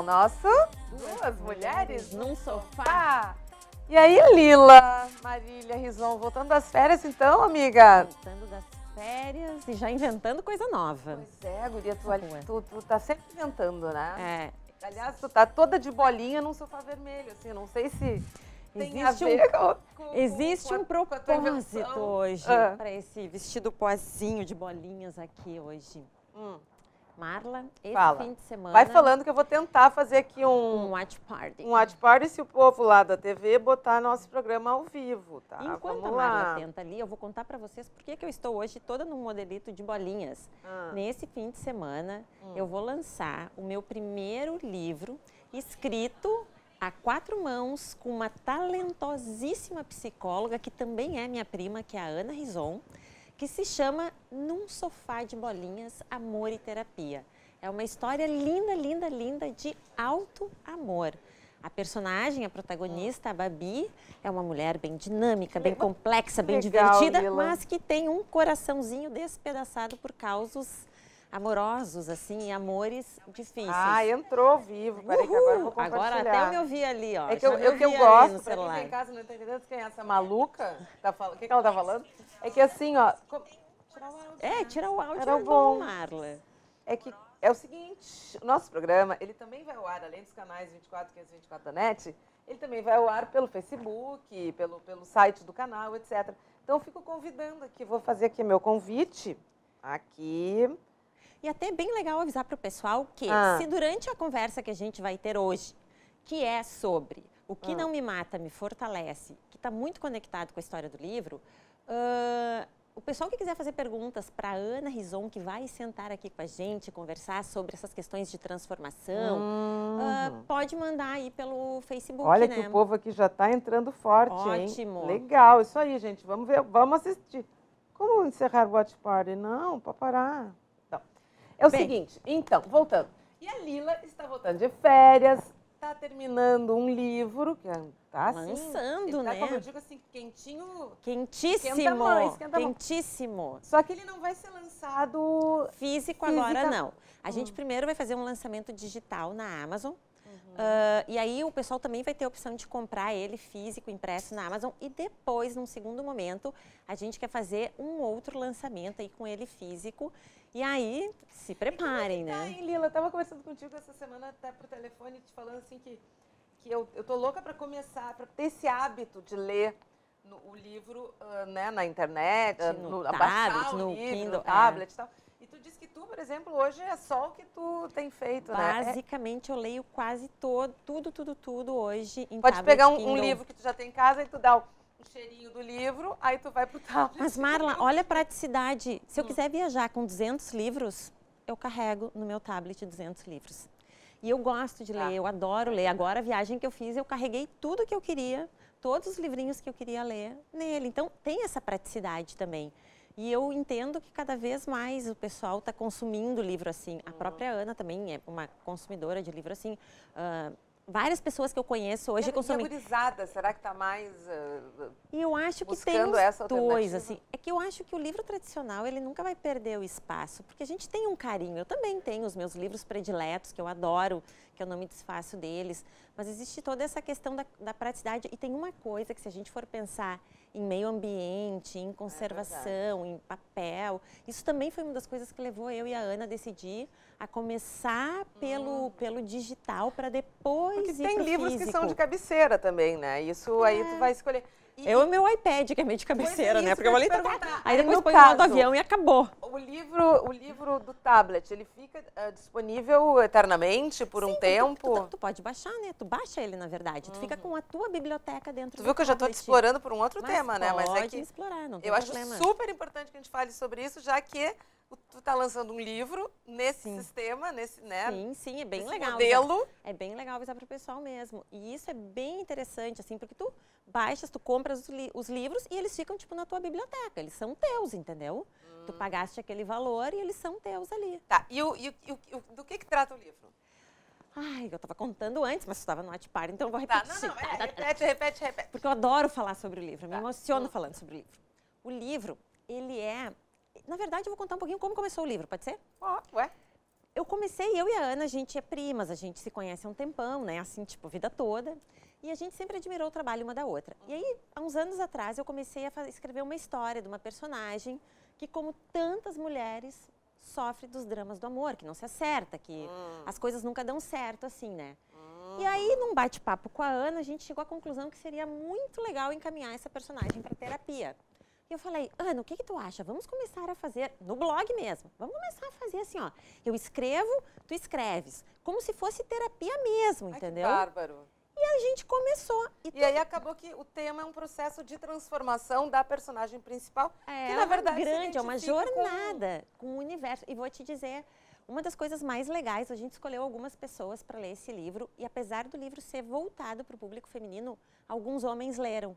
nosso Duas Mulheres num Sofá. E aí, Lila, Marília, Rison, voltando das férias então, amiga? Voltando das férias e já inventando coisa nova. Pois é, guria, tu tá sempre inventando, né? É. Aliás, tu tá toda de bolinha num sofá vermelho, assim, não sei se tem a ver Existe um propósito hoje para esse vestido poazinho de bolinhas aqui hoje. Marla, esse fim de semana... Vai falando que eu vou tentar fazer aqui um watch party. Um watch party, se o povo lá da TV botar nosso programa ao vivo, tá? Enquanto Vamos a Marla lá. tenta ali, eu vou contar para vocês por que eu estou hoje toda num modelito de bolinhas. Nesse fim de semana, eu vou lançar o meu primeiro livro escrito a 4 mãos com uma talentosíssima psicóloga, que também é minha prima, que é a Ana Rison, que se chama Num Sofá de Bolinhas, Amor e Terapia. É uma história linda, linda, linda de alto amor. A personagem, a protagonista, a Babi, é uma mulher bem dinâmica, bem complexa, bem divertida, mas que tem um coraçãozinho despedaçado por causos amorosos, assim, amores difíceis. Ah, entrou ao vivo. Peraí que agora eu vou compartilhar. Agora até eu me ouvi ali, ó. É que eu gosto, pra quem tá em casa não tá entendendo quem é essa maluca, o que ela tá falando? É que assim, ó... Tirar o áudio. Tirar o áudio é bom, Marla. É que é o seguinte, o nosso programa, ele também vai ao ar, além dos canais 24 e 524 da NET, ele também vai ao ar pelo Facebook, pelo site do canal, etc. Então, eu fico convidando aqui, vou fazer aqui meu convite, aqui... E até é bem legal avisar para o pessoal que, se durante a conversa que a gente vai ter hoje, que é sobre o que não me mata, me fortalece, que está muito conectado com a história do livro, o pessoal que quiser fazer perguntas para a Ana Rison, que vai sentar aqui com a gente, conversar sobre essas questões de transformação, pode mandar aí pelo Facebook, Olha né? que o povo aqui já está entrando forte, Ótimo. Hein? Legal, isso aí, gente. Vamos ver, vamos assistir. Como encerrar o Watch Party? Não, para parar. É o seguinte, então, voltando. E a Lila está voltando de férias, está terminando um livro, que está assim... Lançando, né? Como eu digo assim, quentinho... Quentíssimo, esquenta quentíssimo. Só que ele não vai ser lançado... Físico agora, não. A gente primeiro vai fazer um lançamento digital na Amazon. E aí o pessoal também vai ter a opção de comprar ele físico, impresso na Amazon. E depois, num segundo momento, a gente quer fazer um outro lançamento aí com ele físico. E aí, se preparem, né? Hein, Lila? Eu estava conversando contigo essa semana até por telefone, te falando assim que eu tô louca para começar, para ter esse hábito de ler o livro né, na internet, no tablet, no Kindle, no tablet e tal. E tu disse que tu, por exemplo, hoje é só o que tu tem feito, né? Basicamente, eu leio quase tudo hoje em Pode tablet, pegar um Kindle. livro que tu já tem em casa e tu dá o cheirinho do livro, aí tu vai pro tablet. Mas, Marla, olha a praticidade. Se eu quiser viajar com 200 livros, eu carrego no meu tablet 200 livros. E eu gosto de ler, eu adoro ler. Agora, a viagem que eu fiz, eu carreguei tudo que eu queria, todos os livrinhos que eu queria ler nele. Então, tem essa praticidade também. E eu entendo que cada vez mais o pessoal está consumindo livro assim. A própria Ana também é uma consumidora de livro assim. Várias pessoas que eu conheço hoje consomem. Gurizada, será que está mais e eu acho que tem os essa dois, assim. É que eu acho que o livro tradicional, ele nunca vai perder o espaço, porque a gente tem um carinho. Eu também tenho os meus livros prediletos, que eu adoro, que eu não me desfaço deles. Mas existe toda essa questão da praticidade. E tem uma coisa que, se a gente for pensar em meio ambiente, em conservação, em papel, isso também foi uma das coisas que levou eu e a Ana a decidir a começar pelo digital para depois Porque ir tem pro livros físico. que são de cabeceira também, né? Isso aí tu vai escolher. Eu e meu iPad, que é meio de cabeceira, né? Porque eu falei, aí depois no põe no modo avião e acabou. O livro do tablet, ele fica disponível eternamente por um tempo? Tu pode baixar, né? Tu baixa ele, na verdade. Tu fica com a tua biblioteca dentro do tablet. Tu viu que eu já estou te explorando por um outro tema, né? Mas é que explorar, não tem problema. Eu acho super importante que a gente fale sobre isso, já que tu está lançando um livro nesse sistema, né? Sim, é bem legal. Modelo. É bem legal avisar para o pessoal mesmo. E isso é bem interessante, assim, porque tu baixas, tu compras os livros e eles ficam, tipo, na tua biblioteca. Eles são teus, entendeu? Tu pagaste aquele valor e eles são teus ali. Tá, e do que trata o livro? Ai, eu estava contando antes, mas tu estava no Watch Party, então eu vou repetir. Repete. Porque eu adoro falar sobre o livro, eu me emociono falando sobre o livro. O livro, ele é... Na verdade, eu vou contar um pouquinho como começou o livro, pode ser? Ué. eu comecei, eu e a Ana, a gente é primas, a gente se conhece há um tempão, né? Assim, tipo, a vida toda. E a gente sempre admirou o trabalho uma da outra. E aí, há uns anos atrás, eu comecei a escrever uma história de uma personagem que, como tantas mulheres, sofre dos dramas do amor, que não se acerta, que as coisas nunca dão certo, assim, né? E aí, num bate-papo com a Ana, a gente chegou à conclusão que seria muito legal encaminhar essa personagem para terapia. E eu falei, Ana, o que tu acha? Vamos começar a fazer, no blog mesmo, vamos começar a fazer assim, ó. Eu escrevo, tu escreves, como se fosse terapia mesmo, entendeu? Que bárbaro. E a gente começou. E aí acabou que o tema é um processo de transformação da personagem principal, que na verdade é uma jornada com o universo. E vou te dizer, uma das coisas mais legais, a gente escolheu algumas pessoas para ler esse livro, e apesar do livro ser voltado para o público feminino, alguns homens leram.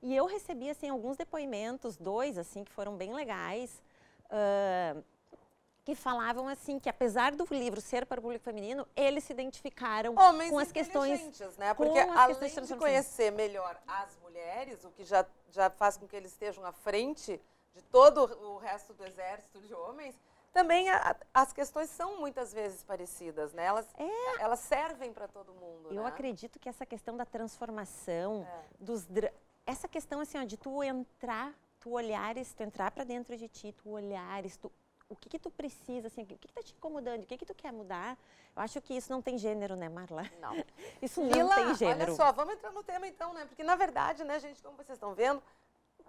E eu recebi, assim, alguns depoimentos, 2, assim, que foram bem legais, que falavam, assim, que apesar do livro ser para o público feminino, eles se identificaram com as questões, né? Porque além de conhecer melhor as mulheres, o que já faz com que eles estejam à frente de todo o resto do exército de homens, também as questões são muitas vezes parecidas, né? Elas servem para todo mundo. Eu acredito que essa questão da transformação, essa questão assim, ó, de tu entrar, tu olhares, tu entrar para dentro de ti, tu olhares, o que tu precisa, assim, o que tá te incomodando, o que tu quer mudar, eu acho que isso não tem gênero, né, Marla? Não. Isso não tem gênero. Olha só, vamos entrar no tema então, né? Porque na verdade, né, gente, como vocês estão vendo,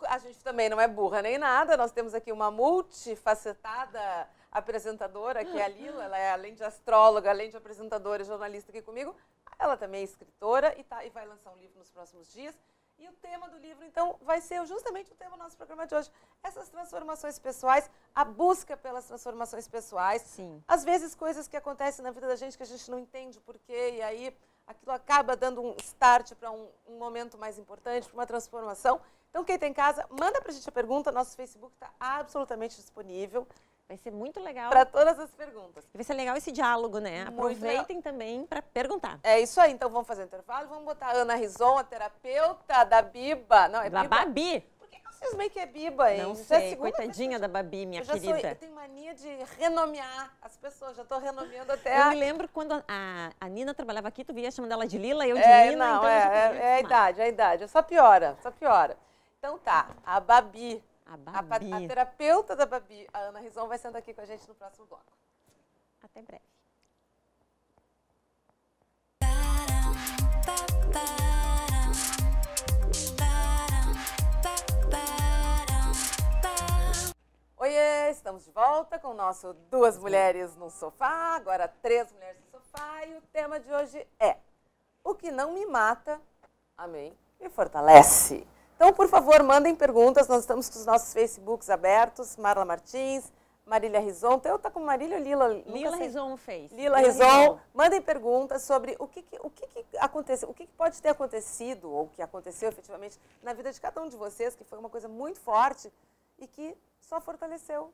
a gente também não é burra nem nada, nós temos aqui uma multifacetada apresentadora, que é a Lila, ela é além de astróloga, além de apresentadora e jornalista aqui comigo, ela também é escritora e vai lançar um livro nos próximos dias. E o tema do livro, então, vai ser justamente o tema do nosso programa de hoje. Essas transformações pessoais, a busca pelas transformações pessoais. Sim. Às vezes, coisas que acontecem na vida da gente que a gente não entende o porquê, e aí aquilo acaba dando um start para um momento mais importante, para uma transformação. Então, quem tem em casa, manda pra gente a pergunta, nosso Facebook está absolutamente disponível. Vai ser muito legal. Para todas as perguntas. Vai ser legal esse diálogo, né? Muito Aproveitem legal. Também para perguntar. É isso aí, então vamos fazer um intervalo. Vamos botar a Ana Rizon, a terapeuta da Biba. Não, é da Biba. Babi. Por que vocês meio que é Biba, hein? Não sei, coitadinha da Babi, minha querida. Eu tenho mania de renomear as pessoas, já estou renomeando até Eu me lembro quando a Nina trabalhava aqui, tu via chamando ela de Lila, eu de Nina. Não, então é a idade. Só piora. Então tá, a Babi. A terapeuta da Babi, a Ana Rizon, vai sentar aqui com a gente no próximo bloco. Até breve. Oiê, estamos de volta com o nosso Duas Mulheres no Sofá, agora 3 mulheres no sofá, e o tema de hoje é: o que não me mata, amém, me fortalece. Então, por favor, mandem perguntas. Nós estamos com os nossos Facebooks abertos. Marla Martins, Marília Rizon. Eu tá com Marília ou Lila? Lila Rizon fez. Lila Rizon. Mandem perguntas sobre o que aconteceu, o que pode ter acontecido, ou que aconteceu efetivamente na vida de cada um de vocês, que foi uma coisa muito forte e que só fortaleceu.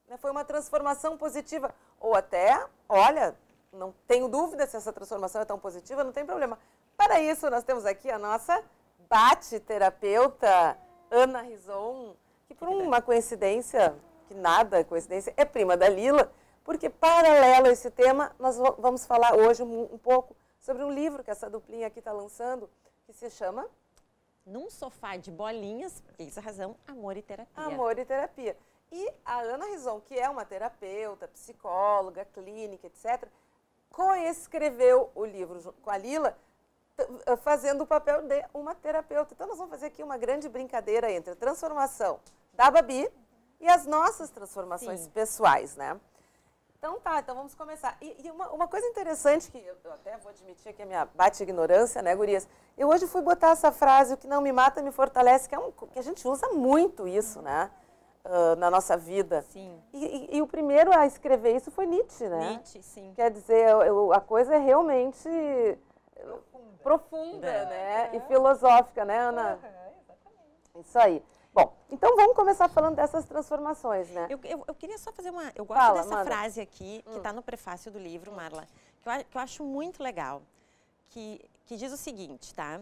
Né? Foi uma transformação positiva. Ou até, olha, não tenho dúvida se essa transformação é tão positiva, não tem problema. Para isso, nós temos aqui a nossa bate-terapeuta Ana Rizon, que por uma coincidência, que nada é coincidência, é prima da Lila, porque paralelo a esse tema, nós vamos falar hoje um pouco sobre um livro que essa duplinha aqui está lançando, que se chama Num Sofá de Bolinhas, eis a razão, Amor e Terapia. Amor e Terapia. E a Ana Rizon, que é uma terapeuta, psicóloga, clínica, etc., coescreveu o livro com a Lila, fazendo o papel de uma terapeuta. Então, nós vamos fazer aqui uma grande brincadeira entre a transformação da Babi e as nossas transformações pessoais, né? Então, então vamos começar. E uma coisa interessante, que eu até vou admitir aqui a minha bate-ignorância, né, gurias? Eu hoje fui botar essa frase, o que não me mata me fortalece, que a gente usa muito isso, né? Na nossa vida. Sim. E o primeiro a escrever isso foi Nietzsche, né? Nietzsche, sim. Quer dizer, a coisa é realmente profunda, né? E filosófica, né, Ana? Exatamente. Isso aí. Bom, então vamos começar falando dessas transformações, né? Eu queria só fazer uma... Eu gosto dessa frase aqui, que está no prefácio do livro, Marla, que eu acho muito legal, que diz o seguinte, tá?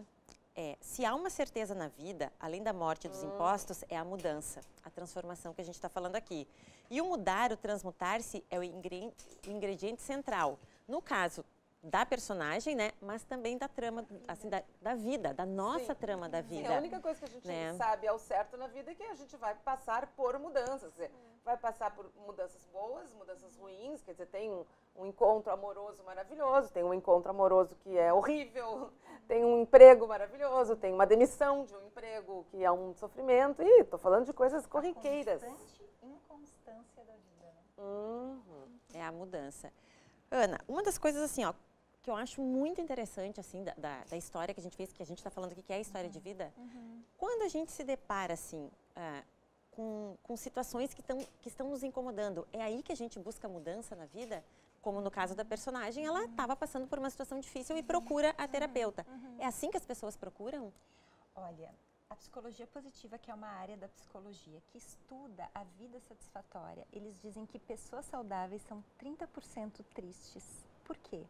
se há uma certeza na vida, além da morte e dos impostos, é a mudança, a transformação que a gente está falando aqui. E o mudar, o transmutar-se, é o ingrediente central. No caso da personagem, né? Mas também da trama, assim, da vida, da nossa trama da vida. Sim, a única coisa que a gente sabe ao certo na vida é que a gente vai passar por mudanças. Quer dizer, vai passar por mudanças boas, mudanças ruins, quer dizer, tem um encontro amoroso maravilhoso, tem um encontro amoroso que é horrível, tem um emprego maravilhoso, tem uma demissão de um emprego que é um sofrimento, e estou falando de coisas corriqueiras. A constante inconstância da vida, né? É a mudança. Ana, uma das coisas assim, ó, que eu acho muito interessante assim da história que a gente fez, que a gente está falando aqui, que é a história de vida, quando a gente se depara assim com situações que estão nos incomodando, é aí que a gente busca mudança na vida? Como no caso da personagem, ela estava passando por uma situação difícil e procura a terapeuta. É assim que as pessoas procuram? Olha, a psicologia positiva, que é uma área da psicologia que estuda a vida satisfatória, eles dizem que pessoas saudáveis são 30% tristes. Por quê?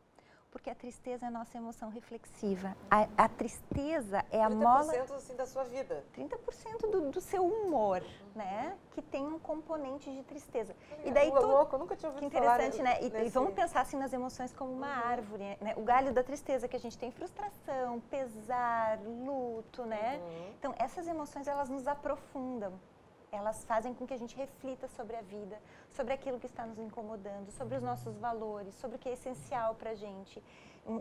Porque a tristeza é a nossa emoção reflexiva. A tristeza é a mola... 30% assim da sua vida. 30% do seu humor, né? Que tem um componente de tristeza. E daí louco, eu nunca tinha ouvido falar. Que interessante, né? E vamos pensar assim nas emoções como uma árvore, né? O galho da tristeza, que a gente tem frustração, pesar, luto, né? Então, essas emoções, elas nos aprofundam. Elas fazem com que a gente reflita sobre a vida, sobre aquilo que está nos incomodando, sobre os nossos valores, sobre o que é essencial para a gente.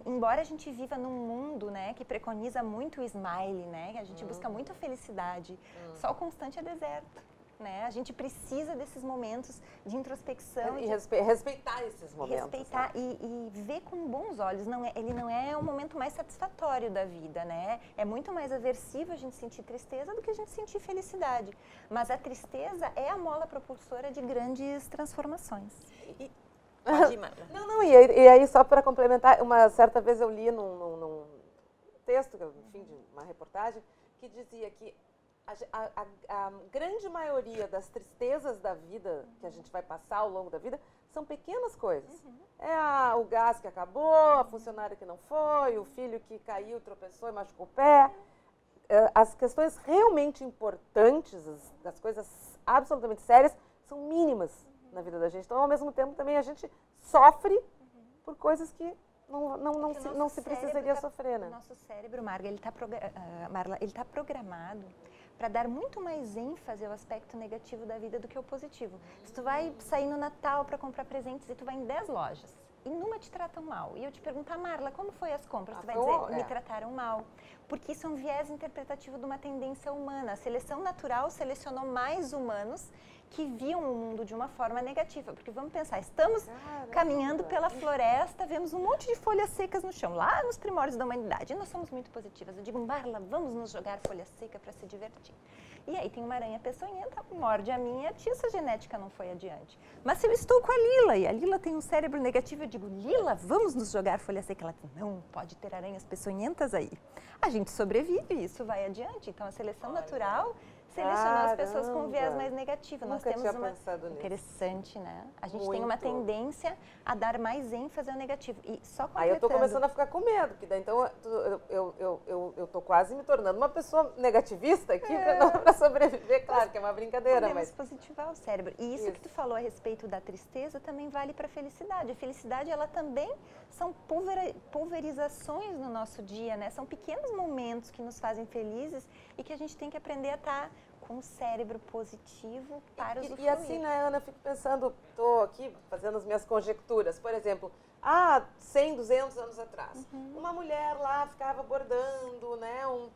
Embora a gente viva num mundo, né, que preconiza muito o smile, né, que a gente busca muito a felicidade, só o constante é deserto. Né? A gente precisa desses momentos de introspecção. E respeitar esses momentos. Respeitar e ver com bons olhos. Ele não é o momento mais satisfatório da vida, né? É muito mais aversivo a gente sentir tristeza do que a gente sentir felicidade. Mas a tristeza é a mola propulsora de grandes transformações. Pode ir, Marla. E aí só para complementar, uma certa vez eu li num texto, enfim, de uma reportagem, que dizia que a grande maioria das tristezas da vida que a gente vai passar ao longo da vida são pequenas coisas. É o gás que acabou, a funcionária que não foi, o filho que caiu, tropeçou e machucou o pé. As questões realmente importantes, as coisas absolutamente sérias, são mínimas na vida da gente. Então, ao mesmo tempo, também a gente sofre por coisas que não se precisaria sofrer, né? O nosso cérebro, Marla, ele está programado para dar muito mais ênfase ao aspecto negativo da vida do que ao positivo. Se tu vai sair no Natal para comprar presentes e tu vai em 10 lojas e numa te tratam mal, e eu te perguntar, Marla, como foi as compras? Tu vai dizer, me trataram mal. Porque isso é um viés interpretativo de uma tendência humana. A seleção natural selecionou mais humanos que viam o mundo de uma forma negativa. Porque vamos pensar, estamos caminhando pela floresta, vemos um monte de folhas secas no chão, lá nos primórdios da humanidade. E nós somos muito positivas. Eu digo, Marla, vamos nos jogar folha seca para se divertir. E aí tem uma aranha peçonhenta, morde a minha, essa genética não foi adiante. Mas se eu estou com a Lila e a Lila tem um cérebro negativo, eu digo, Lila, vamos nos jogar folha seca. Ela diz, não, pode ter aranhas peçonhentas aí. A gente sobrevive e isso vai adiante. Então a seleção natural selecionou as pessoas com viés mais negativo. Nós temos uma interessante, né? A gente tem uma tendência a dar mais ênfase ao negativo. E só completando... Aí eu tô começando a ficar com medo, porque daí então eu tô quase me tornando uma pessoa negativista aqui para sobreviver. Claro que é uma brincadeira, mas positivar o cérebro. E isso que tu falou a respeito da tristeza também vale para a felicidade. A felicidade, ela também são pulverizações no nosso dia, né? São pequenos momentos que nos fazem felizes e que a gente tem que aprender a estar com o cérebro positivo para usufruir. E assim, né, Ana, eu fico pensando, estou aqui fazendo as minhas conjecturas. Por exemplo, 100, 200 anos atrás, uma mulher lá ficava bordando, né, um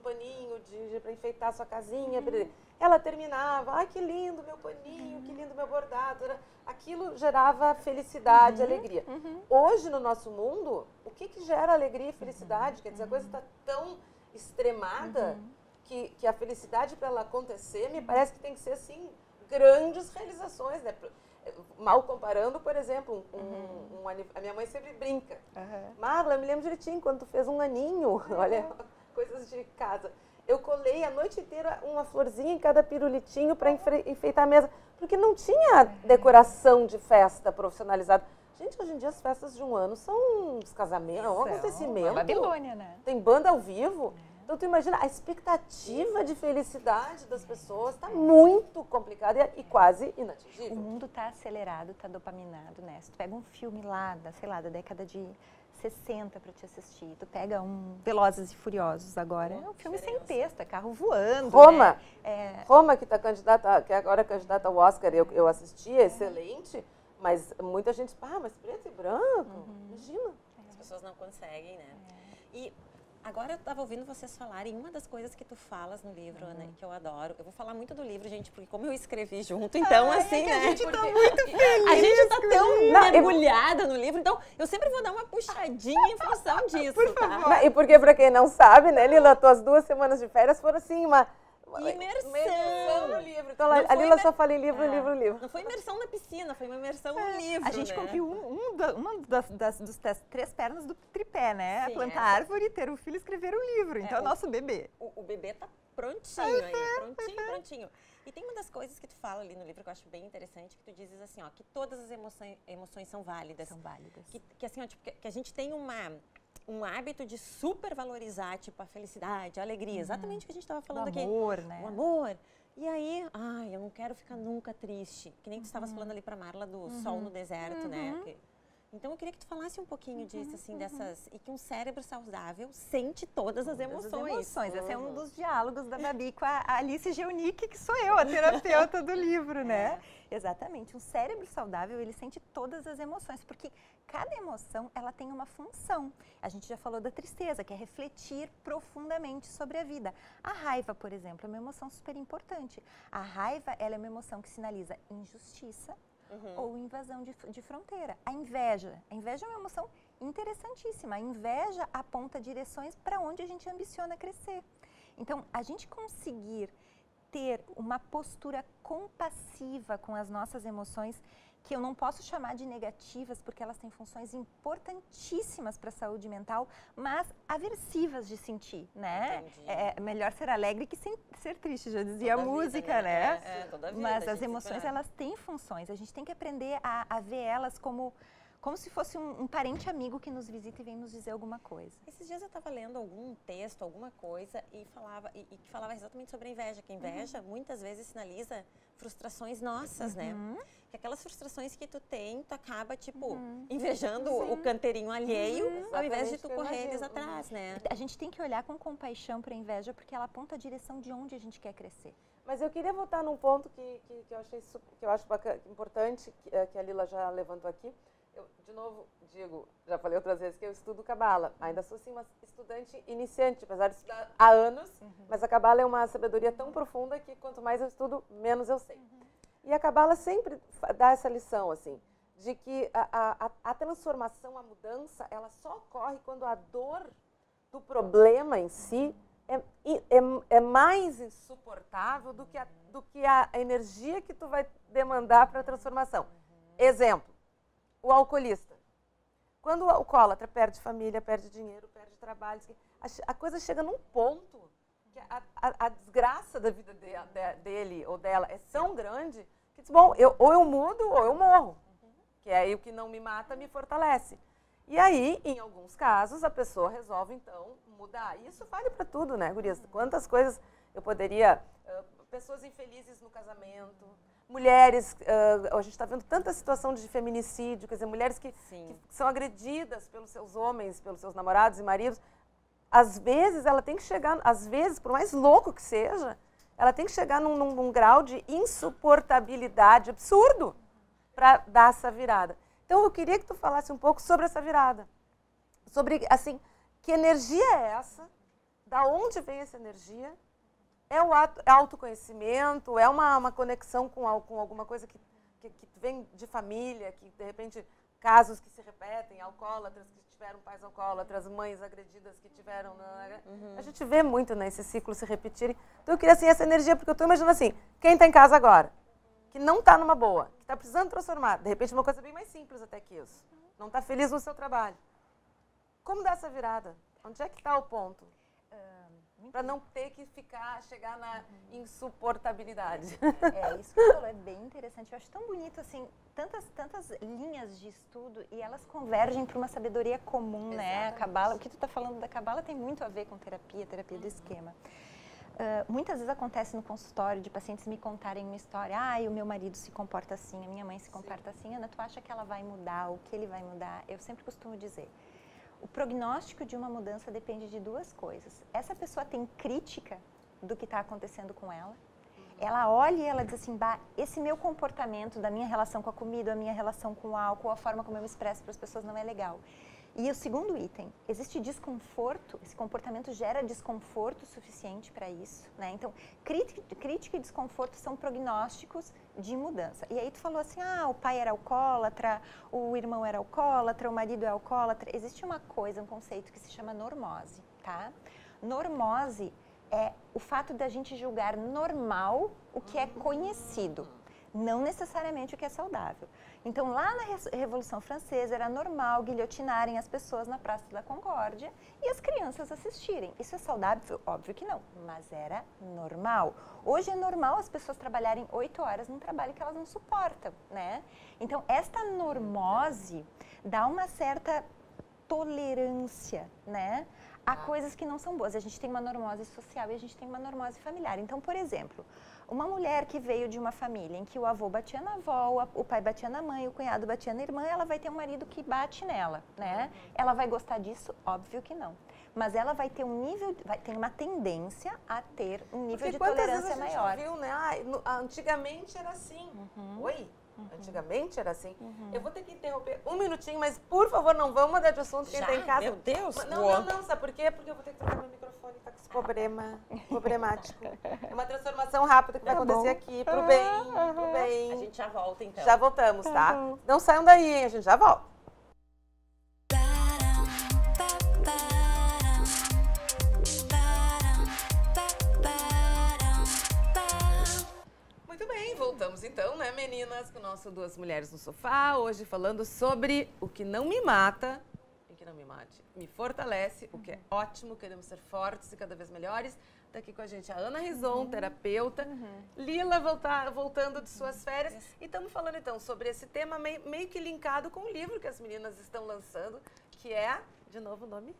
paninho para enfeitar sua casinha. Ela terminava, que lindo meu paninho, que lindo meu bordado. Aquilo gerava felicidade, alegria. Hoje, no nosso mundo, o que gera alegria e felicidade? Quer dizer, a coisa está tão extremada que a felicidade, para ela acontecer, me parece que tem que ser, assim, grandes realizações, né? Mal comparando, por exemplo, a minha mãe sempre brinca. Marla, eu me lembro direitinho, quando tu fez um aninho, olha, coisas de casa. Eu colei a noite inteira uma florzinha em cada pirulitinho para enfeitar a mesa, porque não tinha decoração de festa profissionalizada. Gente, hoje em dia as festas de um ano são uns casamentos, um acontecimento. Babilônia, né? Tem banda ao vivo. Então, tu imagina, a expectativa de felicidade das pessoas está muito complicada e quase inatingível. O mundo está acelerado, está dopaminado, né? Se tu pega um filme lá, sei lá, da década de 60 para te assistir, tu pega um Velozes e Furiosos agora, é um filme sem texto, é carro voando, Roma, né? Roma que que agora é candidata ao Oscar, eu assisti, é excelente, mas muita gente, mas preto e branco, imagina. As pessoas não conseguem, né? E agora eu estava ouvindo vocês falarem, uma das coisas que tu falas no livro, Ana, que eu adoro, eu vou falar muito do livro, gente, porque como eu escrevi junto, então assim, né? A gente tá muito feliz. A gente tá tão mergulhada no livro, então eu sempre vou dar uma puxadinha em função disso, Por favor. Tá? E porque, pra quem não sabe, né, Lila, tuas 2 semanas de férias foram assim, uma imersão no livro. Então, a Lila só fala em livro. Não foi imersão na piscina, foi uma imersão no livro, A gente cumpriu uma das 3 pernas do tripé, né? Sim, plantar árvore, ter um filho e escrever um livro. Então, é o nosso bebê. O bebê tá prontinho aí, prontinho. E tem uma das coisas que tu fala ali no livro que eu acho bem interessante, que tu dizes assim, ó, que todas as emoções são válidas. São válidas. Que assim, ó, tipo, que a gente tem um hábito de supervalorizar, tipo, a felicidade, a alegria. Exatamente o que a gente estava falando aqui. O amor, né? O amor. E aí, eu não quero ficar nunca triste. Que nem tu estavas falando ali pra Marla do sol no deserto, né? Então, eu queria que tu falasse um pouquinho disso, assim, dessas... E que um cérebro saudável sente todas as emoções. Esse é um dos diálogos da Babi com a Alice Geunic, que sou eu, a terapeuta do livro, né? Exatamente. Um cérebro saudável, ele sente todas as emoções, porque cada emoção, ela tem uma função. A gente já falou da tristeza, que é refletir profundamente sobre a vida. A raiva, por exemplo, é uma emoção super importante. A raiva, ela é uma emoção que sinaliza injustiça, ou invasão de fronteira. A inveja é uma emoção interessantíssima. A inveja aponta direções para onde a gente ambiciona crescer. Então, a gente conseguir ter uma postura compassiva com as nossas emoções, que eu não posso chamar de negativas, porque elas têm funções importantíssimas para a saúde mental, mas aversivas de sentir, né? É melhor ser alegre que ser triste, já dizia a música, né? Toda a vida, mas as emoções, elas têm funções, a gente tem que aprender a ver elas como se fosse um parente amigo que nos visita e vem nos dizer alguma coisa. Esses dias eu estava lendo algum texto, alguma coisa, e que falava exatamente sobre a inveja, que a inveja muitas vezes sinaliza frustrações nossas, né? Que aquelas frustrações que tu tem, tu acaba, tipo, invejando o canteirinho alheio, ao invés de tu correr eles atrás, né? A gente tem que olhar com compaixão para a inveja, porque ela aponta a direção de onde a gente quer crescer. Mas eu queria voltar num ponto que eu acho importante, que a Lila já levantou aqui. Eu, de novo, digo, já falei outras vezes que eu estudo Cabala. Ainda sou, sim, uma estudante iniciante, apesar de estudar há anos. Mas a Cabala é uma sabedoria tão profunda que quanto mais eu estudo, menos eu sei. E a Cabala sempre dá essa lição, assim, de que a transformação, a mudança, ela só ocorre quando a dor do problema em si é mais insuportável do que a energia que tu vai demandar para a transformação. Exemplo. O alcoolista. Quando o alcoólatra perde família, perde dinheiro, perde trabalho, a coisa chega num ponto que a desgraça da vida dele ou dela é tão grande que diz, bom, ou eu mudo ou eu morro. Que é aí o que não me mata me fortalece. E aí, em alguns casos, a pessoa resolve, então, mudar. Isso vale para tudo, né, gurias? Quantas coisas eu poderia... pessoas infelizes no casamento... Mulheres, a gente está vendo tanta situação de feminicídio, quer dizer, mulheres que são agredidas pelos seus homens, pelos seus namorados e maridos. Às vezes, ela tem que chegar, por mais louco que seja, ela tem que chegar num grau de insuportabilidade absurdo para dar essa virada. Então, eu queria que tu falasse um pouco sobre essa virada. Sobre, assim, que energia é essa? Da onde vem essa energia? É o autoconhecimento, é uma conexão com alguma coisa que vem de família, que de repente casos que se repetem, alcoólatras que tiveram pais alcoólatras, mães agredidas que tiveram... A gente vê muito, né, esse ciclo se repetirem. Então eu queria assim, essa energia, porque eu estou imaginando assim, quem está em casa agora, que não está numa boa, que está precisando transformar, de repente uma coisa bem mais simples até que isso, não está feliz no seu trabalho. Como dar essa virada? Onde é que está o ponto? No para não ter que chegar na insuportabilidade. Isso que você falou é bem interessante. Eu acho tão bonito, assim, tantas linhas de estudo e elas convergem para uma sabedoria comum, né? A Cabala, o que tu está falando da Cabala tem muito a ver com terapia do esquema. Muitas vezes acontece no consultório de pacientes me contarem uma história. O meu marido se comporta assim, a minha mãe se comporta assim. Ana, tu acha que ela vai mudar, o que ele vai mudar? Eu sempre costumo dizer, o prognóstico de uma mudança depende de duas coisas. Essa pessoa tem crítica do que está acontecendo com ela. Ela olha e ela diz assim, esse meu comportamento da minha relação com a comida, a minha relação com o álcool, a forma como eu me expresso para as pessoas não é legal. E o segundo item, existe desconforto, esse comportamento gera desconforto suficiente para isso, né? Então, crítica e desconforto são prognósticos de mudança. E aí tu falou assim, o pai era alcoólatra, o irmão era alcoólatra, o marido é alcoólatra. Existe uma coisa, um conceito que se chama normose, tá? Normose é o fato da gente julgar normal o que é conhecido, não necessariamente o que é saudável. Então, lá na Revolução Francesa, era normal guilhotinarem as pessoas na Praça da Concórdia e as crianças assistirem. Isso é saudável? Óbvio que não, mas era normal. Hoje é normal as pessoas trabalharem 8 horas num trabalho que elas não suportam, né? Então, esta normose dá uma certa tolerância, né? Há coisas que não são boas. A gente tem uma normose social e a gente tem uma normose familiar. Então, por exemplo, uma mulher que veio de uma família em que o avô batia na avó, o pai batia na mãe, o cunhado batia na irmã, ela vai ter um marido que bate nela, né? Ela vai gostar disso? Óbvio que não. Mas ela vai ter tem uma tendência a ter um nível de tolerância maior. Viu, né? Antigamente era assim. Oi? Antigamente era assim. Eu vou ter que interromper um minutinho, mas por favor, não vamos mudar de assunto. Quem tá em casa. Meu Deus! Não, sabe por quê? Porque eu vou ter que trocar meu microfone, tá com esse problemático. É uma transformação rápida que vai acontecer aqui, pro bem. A gente já volta, então. Já voltamos, tá? Não saiam daí, hein? A gente já volta. Muito bem, voltamos então, né, meninas, com o nosso Duas Mulheres no Sofá, hoje falando sobre o que não me mata, e que não me mate, me fortalece, o que é ótimo, queremos ser fortes e cada vez melhores. Está aqui com a gente a Ana Rizon, terapeuta, Lila voltando de suas férias, e estamos falando então sobre esse tema meio que linkado com o livro que as meninas estão lançando, que é, de novo o nome?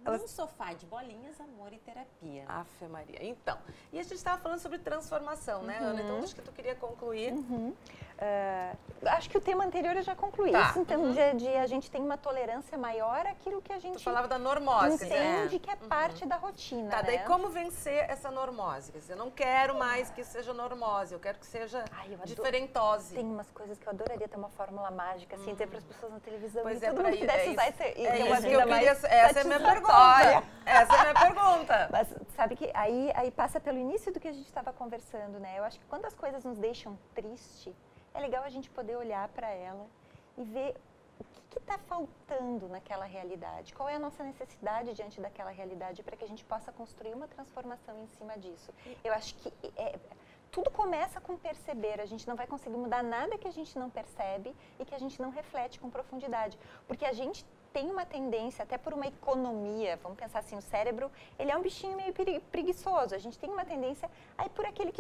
Um sofá de bolinhas, amor e terapia. Afe Maria. Então, e a gente estava falando sobre transformação, né, Ana? Então, acho que tu queria concluir. Acho que o tema anterior eu já concluí. Tá. Então, de a gente tem uma tolerância maior àquilo que a gente Tu falava da normose. entende que é parte da rotina, Tá, né? daí como vencer essa normose? Quer dizer, eu não quero mais que seja normose, eu quero que seja diferentose. Tem umas coisas que eu adoraria ter uma fórmula mágica, assim, dizer para as pessoas na televisão Pois e é, todo mundo pudesse usar isso e ter uma isso que vida eu mais queria, essa é a minha pergunta. Essa é a minha pergunta. Mas sabe que aí passa pelo início do que a gente estava conversando, né? Eu acho que quando as coisas nos deixam triste, é legal a gente poder olhar para ela e ver o que está faltando naquela realidade, qual é a nossa necessidade diante daquela realidade para que a gente possa construir uma transformação em cima disso. Eu acho que tudo começa com perceber, a gente não vai conseguir mudar nada que a gente não percebe e que a gente não reflete com profundidade, porque a gente tem uma tendência, até por uma economia, vamos pensar assim, o cérebro, ele é um bichinho meio preguiçoso, a gente tem uma tendência a ir por aquele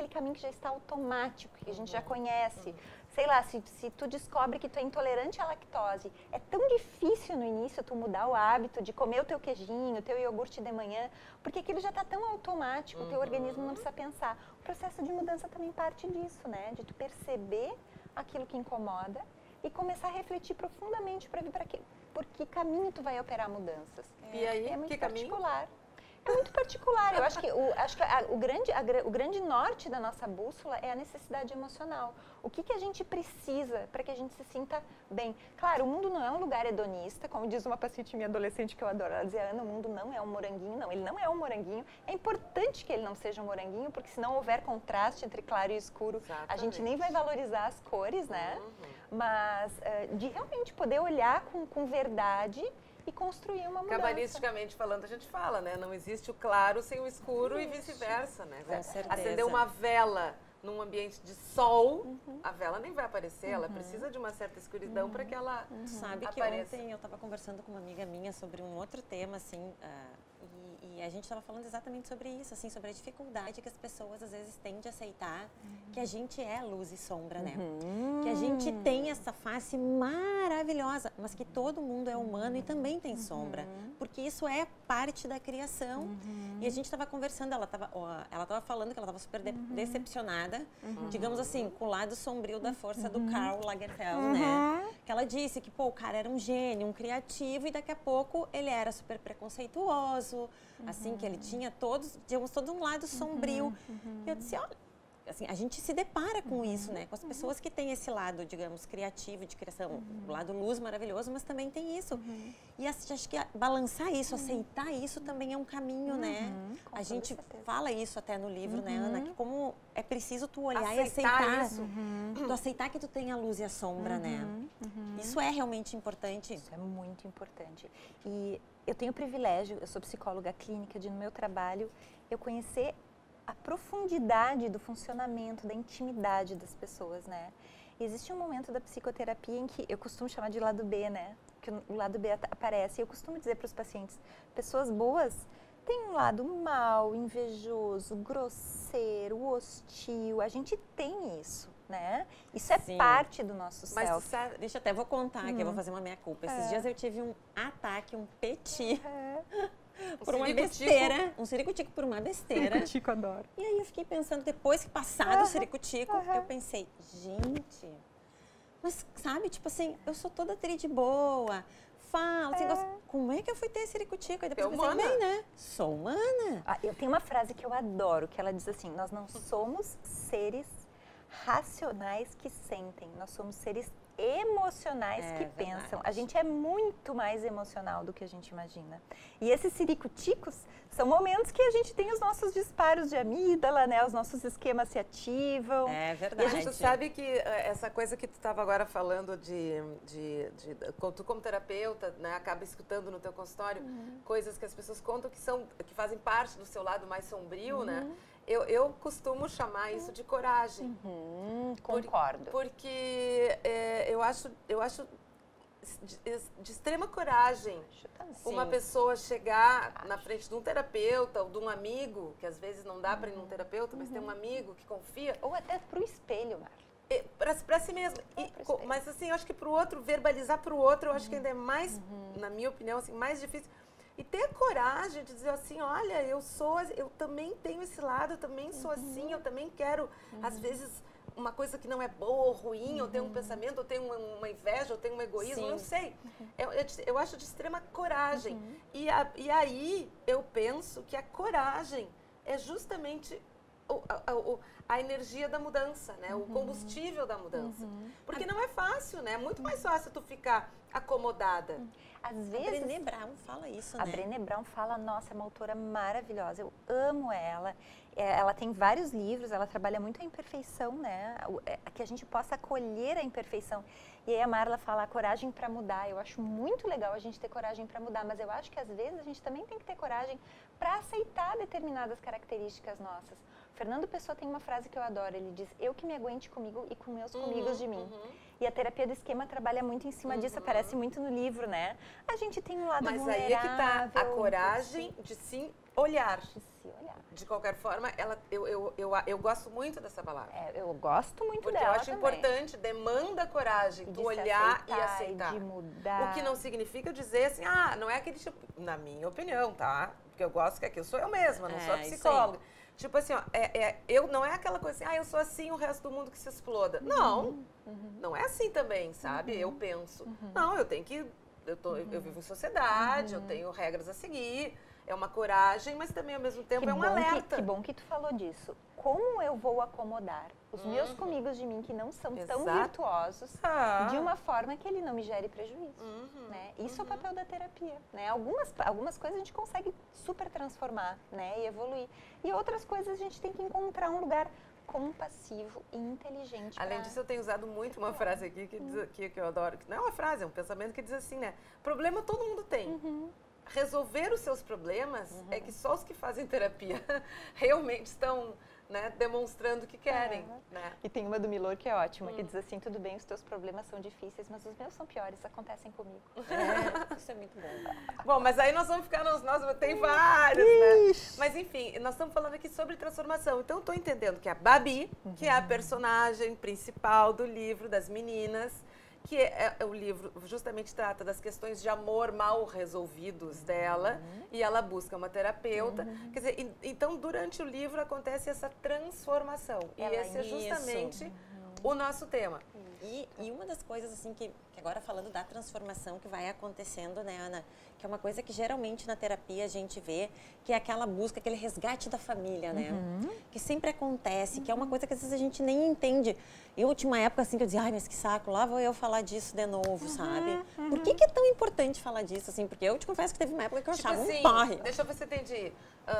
caminho que já está automático, que a gente já conhece. Sei lá, se tu descobre que tu é intolerante à lactose, é tão difícil no início tu mudar o hábito de comer o teu queijinho, o teu iogurte de manhã, porque aquilo já está tão automático, o teu organismo não precisa pensar. O processo de mudança também parte disso, né? De tu perceber aquilo que incomoda e começar a refletir profundamente para ver por que caminho tu vai operar mudanças. E aí, é muito que particular. É muito particular. Eu acho que o grande norte da nossa bússola é a necessidade emocional. O que a gente precisa para que a gente se sinta bem? Claro, o mundo não é um lugar hedonista, como diz uma paciente minha adolescente que eu adoro. Ela dizia, Ana, o mundo não é um moranguinho. Não, ele não é um moranguinho. É importante que ele não seja um moranguinho, porque se não houver contraste entre claro e escuro, a gente nem vai valorizar as cores, né? Mas de realmente poder olhar com verdade e construir uma mudança. Cabalisticamente falando, a gente fala, né? Não existe o claro sem o escuro e vice-versa, né? Com certeza. Acender uma vela num ambiente de sol, a vela nem vai aparecer, ela precisa de uma certa escuridão para que ela Sabe que apareça. ontem eu estava conversando com uma amiga minha sobre um outro tema, assim, e E a gente estava falando exatamente sobre isso, assim, sobre a dificuldade que as pessoas às vezes têm de aceitar que a gente é luz e sombra, né? Que a gente tem essa face maravilhosa, mas que todo mundo é humano e também tem sombra, porque isso é parte da criação. E a gente estava conversando, ela estava falando que ela estava super decepcionada, digamos assim, com o lado sombrio da força do Karl Lagerfeld, né? Que ela disse que, pô, o cara era um gênio, um criativo, e daqui a pouco ele era super preconceituoso, assim, que ele tinha digamos, todo um lado sombrio. E eu disse, olha, assim, a gente se depara com isso, né? Com as pessoas que têm esse lado, digamos, criativo, de criação, o lado luz maravilhoso, mas também tem isso. E acho que balançar isso, aceitar isso também é um caminho, né? A gente fala isso até no livro, né, Ana? Que como é preciso tu olhar e aceitar isso. Tu aceitar que tu tem a luz e a sombra, né? Isso é realmente importante. Isso é muito importante. E eu tenho o privilégio, eu sou psicóloga clínica, de no meu trabalho eu conhecer a profundidade do funcionamento, da intimidade das pessoas, né? E existe um momento da psicoterapia em que eu costumo chamar de lado B, né? Que o lado B aparece. E eu costumo dizer para os pacientes, pessoas boas têm um lado mau, invejoso, grosseiro, hostil. A gente tem isso, né? Isso é parte do nosso self. Mas deixa eu até, vou contar que eu vou fazer uma meia-culpa. Esses dias eu tive um ataque, um petit. Por uma besteira, um ciricutico por uma besteira. Ciricutico, adoro. E aí eu fiquei pensando, depois que passado o ciricutico, eu pensei, gente, mas sabe, tipo assim, eu sou toda tri de boa, falo, assim, como é que eu fui ter ciricutico? Aí depois eu pensei, bem, né? Sou humana. Eu tenho uma frase que eu adoro, que ela diz assim, nós não somos seres racionais que sentem, nós somos seres emocionais que pensam. A gente é muito mais emocional do que a gente imagina. E esses ciricuticos são momentos que a gente tem os nossos disparos de amígdala, né? Os nossos esquemas se ativam. É verdade. E a gente sabe que essa coisa que tu estava agora falando tu como terapeuta, né, acaba escutando no teu consultório coisas que as pessoas contam que fazem parte do seu lado mais sombrio, né? Eu costumo chamar isso de coragem. Concordo. Porque eu acho de extrema coragem uma pessoa chegar na frente de um terapeuta ou de um amigo, que às vezes não dá para ir num terapeuta, mas tem um amigo que confia. Ou até para o espelho, Marla. Para si mesmo. Mas assim, eu acho que para o outro, verbalizar para o outro, eu acho que ainda é mais, na minha opinião, assim, mais difícil. E ter a coragem de dizer assim, olha, eu também tenho esse lado, eu também sou assim, eu também quero, às vezes, uma coisa que não é boa ou ruim, eu tenho um pensamento, eu tenho uma inveja, eu tenho um egoísmo, eu não sei. Eu acho de extrema coragem. E aí eu penso que a coragem é justamente a energia da mudança, né? O combustível da mudança. Porque não é fácil, né? É muito mais fácil tu ficar acomodada. Às vezes, a Brené Brown fala isso, né? A Brené Brown fala, nossa, é uma autora maravilhosa, eu amo ela. Ela tem vários livros, ela trabalha muito a imperfeição, né? Que a gente possa acolher a imperfeição. E aí a Marla fala, a coragem para mudar. Eu acho muito legal a gente ter coragem para mudar, mas eu acho que às vezes a gente também tem que ter coragem para aceitar determinadas características nossas. Fernando Pessoa tem uma frase que eu adoro, ele diz, eu que me aguente comigo e com meus comigos de mim. E a terapia do esquema trabalha muito em cima disso, aparece muito no livro, né? A gente tem um lado vulnerável. Mas aí é que tá a coragem de se olhar. De se olhar. De qualquer forma, eu gosto muito dessa palavra. Eu gosto muito porque dela eu acho também. Importante, demanda coragem, tu olhar e aceitar. De mudar. O que não significa dizer assim, não é aquele tipo, na minha opinião, tá? Porque eu gosto que aqui eu sou eu mesma, não sou a psicóloga. Tipo assim, não é aquela coisa assim, eu sou assim, o resto do mundo que se exploda. Não, não é assim também, sabe? Eu penso, não, eu tenho que, eu vivo em sociedade, eu tenho regras a seguir, é uma coragem, mas também ao mesmo tempo é um alerta. Que bom que tu falou disso. Como eu vou acomodar os meus comigos de mim que não são tão virtuosos de uma forma que ele não me gere prejuízo, né? Isso é o papel da terapia, né? Algumas coisas a gente consegue super transformar, né? E evoluir. E outras coisas a gente tem que encontrar um lugar compassivo e inteligente. Além disso, eu tenho usado muito uma frase aqui que eu adoro, que não é uma frase, é um pensamento que diz assim, né? Problema todo mundo tem. Resolver os seus problemas é que só os que fazem terapia realmente estão né, demonstrando que querem. Né? E tem uma do Milor que é ótima, que diz assim, tudo bem, os teus problemas são difíceis, mas os meus são piores, acontecem comigo. Isso é muito bom. Bom, mas aí nós vamos ficar tem vários, né? Mas enfim, nós estamos falando aqui sobre transformação. Então eu estou entendendo que a Babi, que é a personagem principal do livro das meninas, que o livro justamente trata das questões de amor mal resolvidos dela, e ela busca uma terapeuta. Quer dizer, então durante o livro acontece essa transformação. E esse é justamente o nosso tema. E uma das coisas assim que agora falando da transformação que vai acontecendo, né, Ana, que é uma coisa que geralmente na terapia a gente vê, que é aquela busca, aquele resgate da família, né? Que sempre acontece, que é uma coisa que às vezes a gente nem entende. Eu tinha uma época assim que eu dizia, ai, mas que saco, lá vou eu falar disso de novo, sabe? Por que é tão importante falar disso, assim? Porque eu te confesso que teve uma época que eu achava um porre. Deixa eu ver se eu entendi.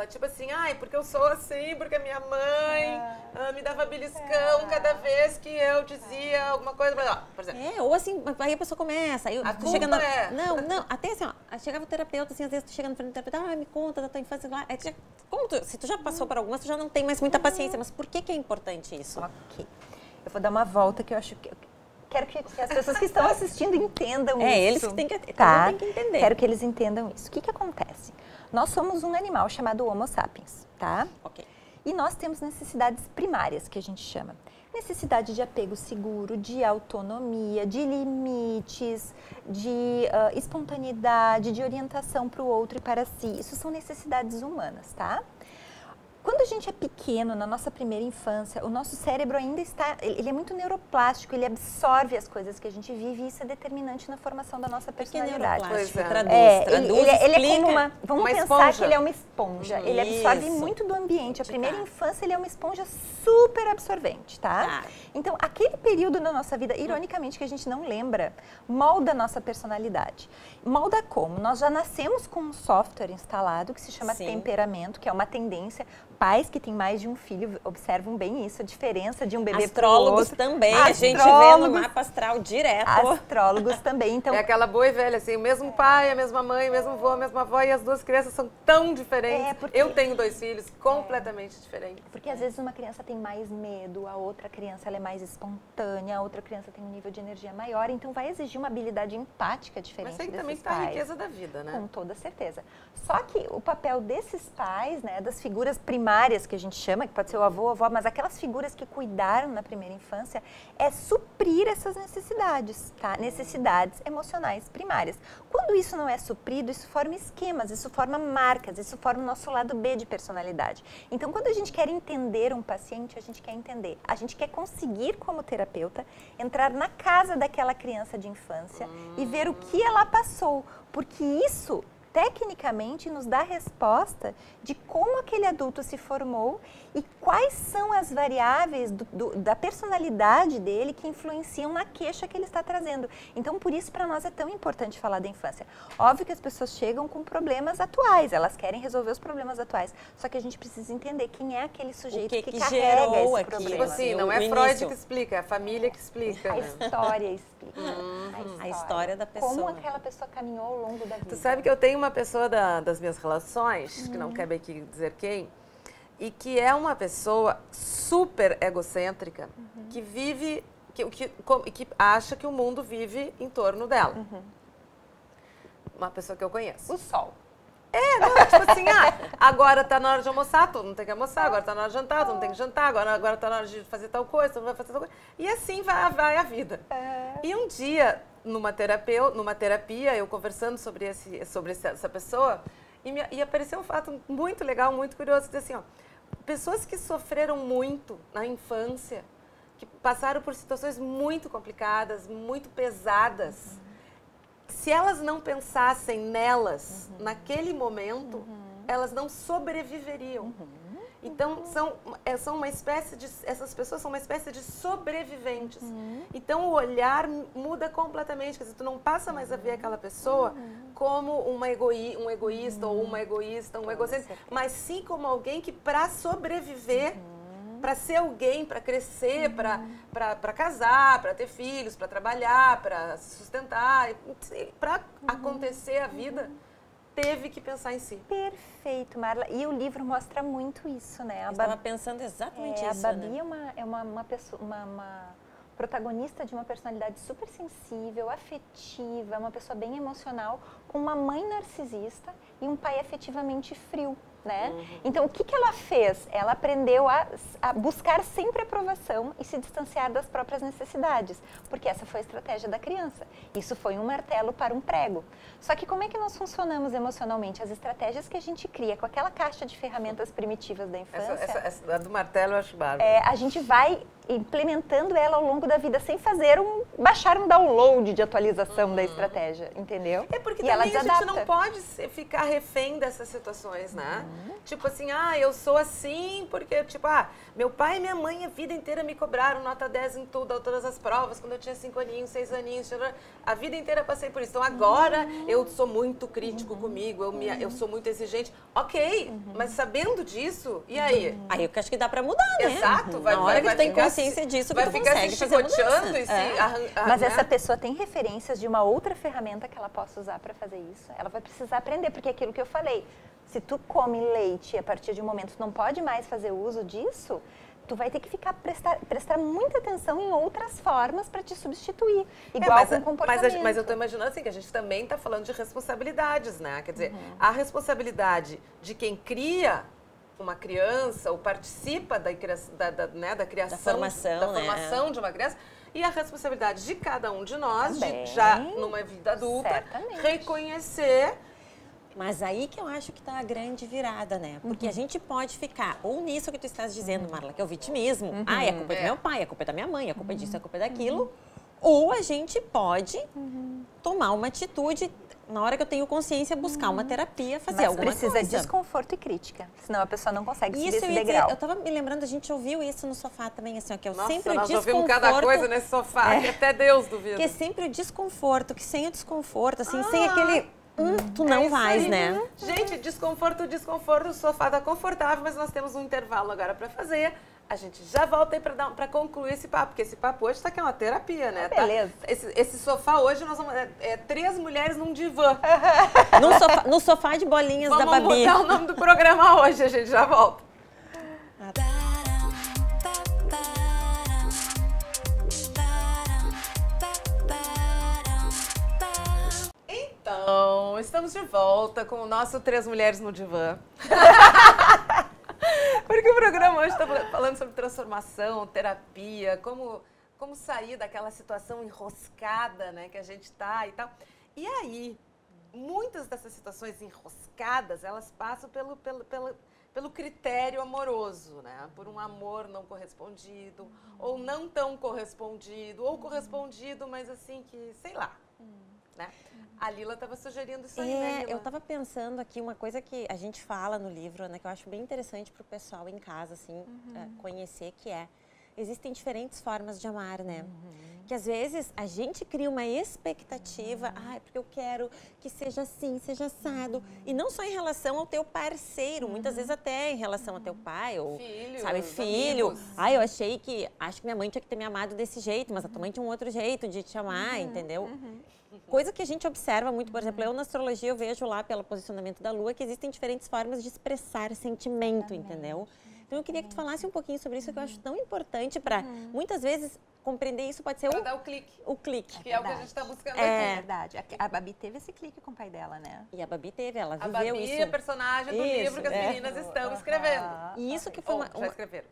Tipo assim, ai, porque eu sou assim, porque a minha mãe me dava beliscão cada vez que eu dizia alguma coisa, por exemplo. Ou assim, aí a pessoa começa, aí a tu chega culpa Não, até assim, ó, chegava o terapeuta, assim, às vezes tu chega no frente do terapeuta, me conta da tua infância, lá, se tu já passou por algumas, tu já não tem mais muita paciência, mas por que é importante isso? Ok. Eu vou dar uma volta que eu acho que... Quero que as pessoas que estão assistindo entendam isso. Eles que têm que entender. Quero que eles entendam isso. O que acontece? Nós somos um animal chamado Homo sapiens, tá? Ok. E nós temos necessidades primárias, que a gente chama. Necessidade de apego seguro, de autonomia, de limites, de espontaneidade, de orientação para o outro e para si. Isso são necessidades humanas, tá? Quando a gente é pequeno, na nossa primeira infância, o nosso cérebro ainda ele é muito neuroplástico, ele absorve as coisas que a gente vive e isso é determinante na formação da nossa personalidade. Traduz, ele é como vamos uma pensar esponja. Que ele é uma esponja, ele absorve muito do ambiente. A primeira infância, ele é uma esponja super absorvente, tá? Então, aquele período na nossa vida, ironicamente, que a gente não lembra, molda a nossa personalidade. Molda como? Nós já nascemos com um software instalado que se chama temperamento, que é uma tendência. Pais que têm mais de um filho observam bem isso, a diferença de um bebê para o outro. Astrólogos também, a gente vê no mapa astral direto. Astrólogos também. Então, é aquela boa e velha, assim, o mesmo pai, a mesma mãe, o mesmo avô, a mesma avó, e as duas crianças são tão diferentes. Eu tenho 2 filhos completamente diferentes. Porque às vezes uma criança tem mais medo, a outra criança ela é mais espontânea, a outra criança tem um nível de energia maior, então vai exigir uma habilidade empática diferente desses pais. Mas aí também está a riqueza da vida, né? Com toda certeza. Só que o papel desses pais, né, das figuras primárias que a gente chama, que pode ser o avô, a avó, mas aquelas figuras que cuidaram na primeira infância, é suprir essas necessidades, tá? Necessidades emocionais primárias. Quando isso não é suprido, isso forma esquemas, isso forma marcas, isso forma o nosso lado B de personalidade. Então, quando a gente quer entender um paciente, a gente quer conseguir, como terapeuta, entrar na casa daquela criança de infância e ver o que ela passou, porque isso tecnicamente nos dá resposta de como aquele adulto se formou e quais são as variáveis da personalidade dele que influenciam na queixa que ele está trazendo. Então, por isso, para nós é tão importante falar da infância. Óbvio que as pessoas chegam com problemas atuais, elas querem resolver os problemas atuais, só que a gente precisa entender quem é aquele sujeito que carrega esse problema. Tipo assim, não é Freud que explica, é a família que explica. A história explica. A história da pessoa. Como aquela pessoa caminhou ao longo da vida. Tu sabe que eu tenho uma pessoa das minhas relações, que não cabe aqui dizer quem, e que é uma pessoa super egocêntrica, que vive, que acha que o mundo vive em torno dela. Uma pessoa que eu conheço. O sol. Tipo assim, agora tá na hora de almoçar, tu não tem que almoçar, agora tá na hora de jantar, tu não tem que jantar, agora tá na hora de fazer tal coisa, tu não vai fazer tal coisa. E assim vai a vida. E um dia, numa terapia, eu conversando sobre essa pessoa, e apareceu um fato muito legal, muito curioso, que assim, pessoas que sofreram muito na infância, que passaram por situações muito complicadas, muito pesadas, se elas não pensassem nelas naquele momento, elas não sobreviveriam. Então, são uma espécie de... Essas pessoas são uma espécie de sobreviventes. Então, o olhar muda completamente. Quer dizer, tu não passa mais a ver aquela pessoa como um egoísta ou uma egoísta, um egocêntrico, mas sim como alguém que, para sobreviver, para ser alguém, para crescer, para casar, para ter filhos, para trabalhar, para se sustentar, para acontecer a vida, teve que pensar em si. Perfeito, Marla. E o livro mostra muito isso, né? Eu estava pensando exatamente isso, A Babi, né? é uma pessoa, uma protagonista de uma personalidade super sensível, afetiva, uma pessoa bem emocional, com uma mãe narcisista e um pai afetivamente frio, né? Então, o que ela fez? Ela aprendeu a buscar sempre aprovação e se distanciar das próprias necessidades, porque essa foi a estratégia da criança. Isso foi um martelo para um prego. Só que como é que nós funcionamos emocionalmente? As estratégias que a gente cria com aquela caixa de ferramentas primitivas da infância... Essa do martelo eu acho bárbaro. A gente vai implementando ela ao longo da vida sem fazer baixar um download de atualização da estratégia, entendeu? É porque e também ela a gente desadapta. não pode ficar refém dessas situações, né? Tipo assim, eu sou assim porque, tipo, meu pai e minha mãe a vida inteira me cobraram nota 10 em tudo, todas as provas, quando eu tinha 5 aninhos, 6 aninhos, a vida inteira passei por isso. Então agora eu sou muito crítico comigo, eu sou muito exigente. Ok, mas sabendo disso, e aí? Aí eu acho que dá pra mudar, né? Exato, Na hora que tu tem consciência disso, que tu consegue fazer mudança. E se Mas né? essa pessoa tem referências de uma outra ferramenta que ela possa usar para fazer isso. Ela vai precisar aprender, porque é aquilo que eu falei. Se tu come leite e a partir de um momento tu não pode mais fazer uso disso, tu vai ter que prestar muita atenção em outras formas para te substituir. Igual com comportamento. Mas eu estou imaginando assim, que a gente também está falando de responsabilidades, né? Quer dizer, a responsabilidade de quem cria uma criança ou participa da criação, da formação de uma criança, e a responsabilidade de cada um de nós, de já numa vida adulta, reconhecer. Mas aí que eu acho que está a grande virada, né? Porque a gente pode ficar, ou nisso que tu estás dizendo, Marla, que é o vitimismo. A culpa é do meu pai, a culpa é da minha mãe, a culpa é disso, a culpa é daquilo. Ou a gente pode tomar uma atitude, na hora que eu tenho consciência, buscar uma terapia, fazer alguma coisa. Mas precisa de desconforto e crítica, senão a pessoa não consegue subir esse degrau. degrau. Eu estava me lembrando, a gente ouviu isso no sofá também, assim, que é sempre o nós desconforto. ouvimos cada coisa nesse sofá, que até Deus duvida. Que é sempre o desconforto, que sem o desconforto, assim, sem aquele... tu não vais, né? Gente, desconforto, o sofá tá confortável, mas nós temos um intervalo agora para fazer. A gente já volta aí para concluir esse papo, porque esse papo hoje tá aqui é uma terapia, né? Beleza. Tá? Esse sofá hoje, nós vamos... 3 mulheres num divã. No sofá de bolinhas da Babi. Vamos mudar o nome do programa hoje, a gente já volta. Então, estamos de volta com o nosso 3 Mulheres no Divã. Porque o programa hoje está falando sobre transformação, terapia, como sair daquela situação enroscada, né, que a gente está e tal. E aí, muitas dessas situações enroscadas, elas passam pelo critério amoroso, né? Por um amor não correspondido, ou não tão correspondido, ou correspondido, mas assim que, sei lá, né? A Lila estava sugerindo isso aí, né, Lila? Eu estava pensando aqui, uma coisa que a gente fala no livro, né, que eu acho bem interessante para o pessoal em casa, assim, conhecer, que existem diferentes formas de amar, né? Que às vezes a gente cria uma expectativa, porque eu quero que seja assim, seja assado. E não só em relação ao teu parceiro, muitas vezes até em relação ao teu pai, ou, filho. Eu acho que minha mãe tinha que ter me amado desse jeito, mas a tua mãe tinha um outro jeito de te amar, entendeu? Coisa que a gente observa muito, por exemplo, eu na astrologia eu vejo lá pelo posicionamento da Lua que existem diferentes formas de expressar sentimento, entendeu? Então eu queria que tu falasse um pouquinho sobre isso, que eu acho tão importante para, muitas vezes, compreender isso pode ser para dar o clique. O clique. Que é o que a gente está buscando aqui. É verdade. A Babi teve esse clique com o pai dela, né? E a Babi teve, ela viveu isso. A Babi é a personagem do livro que as meninas estão escrevendo. E isso que foi já escreveram.